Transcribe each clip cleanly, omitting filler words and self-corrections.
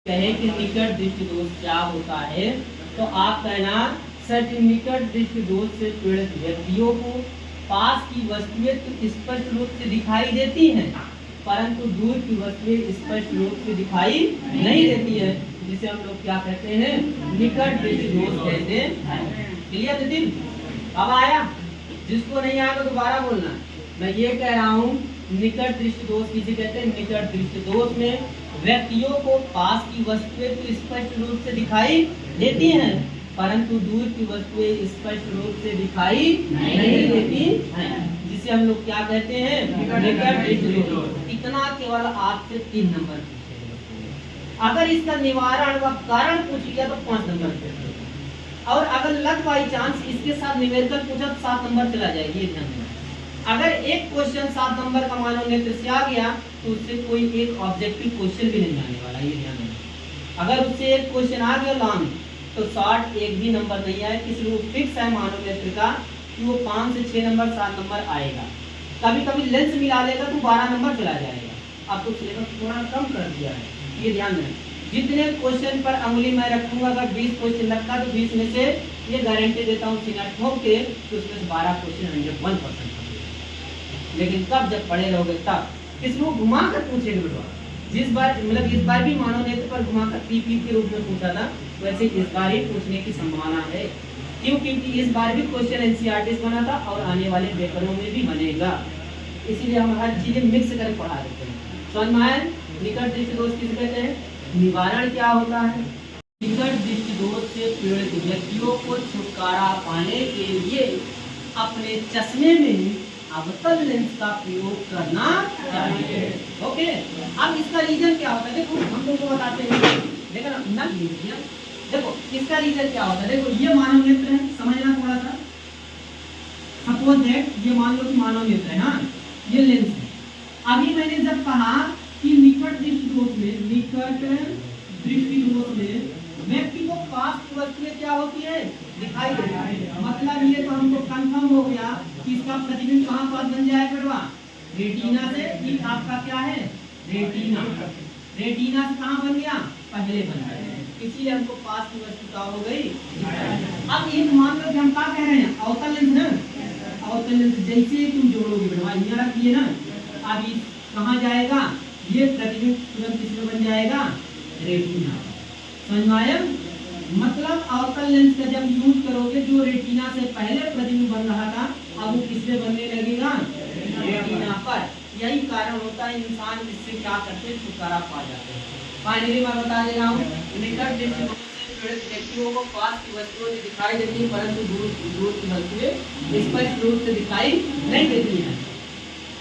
कहे कि निकट दृष्टि दोष क्या होता है, तो आप कहना सच निकट दृष्टि दोष से पीड़ित व्यक्तियों को पास की वस्तुएं तो स्पष्ट रूप से दिखाई देती हैं, परंतु दूर की वस्तुएं स्पष्ट रूप से दिखाई नहीं देती है, जिसे हम लोग क्या कहते हैं, निकट दृष्टि दोष कहते हैं। क्लियर नितिन? अब आया? जिसको नहीं आया तो दोबारा बोलना। मैं ये कह रहा हूँ निकट दृष्टि दोष किसे कहते हैं? निकट दृष्टि दोष में व्यक्तियों को पास की वस्तुएं तो स्पष्ट रूप से दिखाई देती हैं, परंतु दूर की वस्तुएं स्पष्ट रूप से दिखाई नहीं देती हैं, जिसे हम लोग क्या कहते हैं? निकट दृष्टि दोष। इतना केवल आपसे 3 नंबर पूछेगा। अगर इसका निवारण व कारण पूछ लिया तो 5 नंबर पूछेगा, और अगर लग बाई चांस इसके साथ निवेदन पूछा तो 7 नंबर चला जाएगी। ये ध्यान देना। अगर एक क्वेश्चन 7 नंबर का मानव नेत्र से आ गया तो उससे कोई एक ऑब्जेक्टिव क्वेश्चन भी नहीं आने वाला। ये ध्यान देना। अगर उससे एक क्वेश्चन आ गया लॉन्ग तो शॉर्ट एक भी नंबर नहीं आए, इसलिए वो फिक्स है मानव नेत्र का कि वो 5 से 6 नंबर 7 नंबर आएगा। कभी कभी लेंस मिला लेगा तो 12 नंबर चला जाएगा। अब तो सिलेबस थोड़ा कम कर दिया है, ये ध्यान देना। जितने क्वेश्चन पर अंगुली मैं रखूंगा, अगर 20 क्वेश्चन रखा तो 20 में से ये गारंटी देता हूँ सीना ठोक के तो उसमें से 12 क्वेश्चन 100% लेकिन कब जब पढ़े रहोगे तब। इसको घुमा कर पूछेंगे बेटा। जिस बार मतलब इस बार भी मानव नेत्र पर घुमा कर पीपी के रूप में पूछा था, वैसे इस बार ही पूछने की संभावना है। क्यों? क्योंकि इस बार भी क्वेश्चन एनसीईआरटी से बना था और आने वाले पेपरों में भी बनेगा, इसीलिए हम हर चीजें मिक्स करके पढ़ा देते हैं। समझ में आया? निकट दृष्टि दोष किसे कहते हैं? निवारण क्या होता है? निकट दृष्टि दोष से पीड़ित व्यक्तियों को छुटकारा पाने के लिए अपने चश्मे में अवतल लेंस का प्रयोग करना चाहिए। ओके, अब इसका रीजन क्या होता है? देखो हम तुमको बताते हैं, लेकिन ना लीजिए। देखो इसका रीजन क्या होता है? देखो ये मानव नेत्र है, समझना थोड़ा सा। सपोज दैट ये मान लो कि मानव नेत्र है, हाँ ये लेंस है। अभी मैंने जब कहा कि निकट दृष्टि दोष में, निकट दृष्टि दोष में व्यक्ति को पास की वस्तुएं क्या होती है? दिखाई देती है। मतलब ये तो हमको कंफर्म हो गया कि इसका प्रतिबिंब कहाँ पास बन जाएगा बेटा? रेटिना से। ये आपका क्या है? रेटिना। रेटिना से कहाँ बन गया? पहले बन गया, इसीलिए हमको पास की वस्तु क्या हो गई? अब एक मान लो कि हम क्या कह रहे हैं? अवतल लेंस ना, अवतल लेंस जैसे तुम जोड़ोगे बेटा, यहाँ रखिए ना, अब ये कहाँ जाएगा? ये प्रतिबिंब तुरंत किसमें बन जाएगा? रेटिना। समझ में आया? मतलब अवतल लेंस का जब यूज करोगे, जो रेटिना से पहले प्रतिबिंब बन रहा था अब वो किससे बनने लगेगा? रेटिना पर। यही कारण होता है इंसान इससे क्या करते हैं? छुटकारा पा जाते हैं। फाइनली मैं बता दे रहा हूँ, निकट दृष्टि दोष से पीड़ित व्यक्तियों को पास की वस्तुएं दिखाई देती है, परंतु दूर की वस्तुएं स्पष्ट रूप से दिखाई नहीं देती है,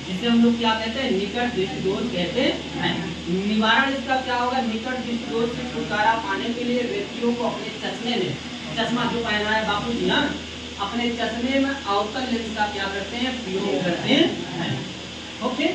जिसे हम लोग क्या कहते हैं? निकट दृष्टि दोष कहते हैं। निवारण इसका क्या होगा? निकट दृष्टि दोष से छुटकारा पाने के लिए व्यक्तियों को अपने चश्मे में, चश्मा जो पहना है बापू जी, हाँ, अपने चश्मे में अवतल लेंस का क्या करते हैं? प्रयोग करते हैं। ओके,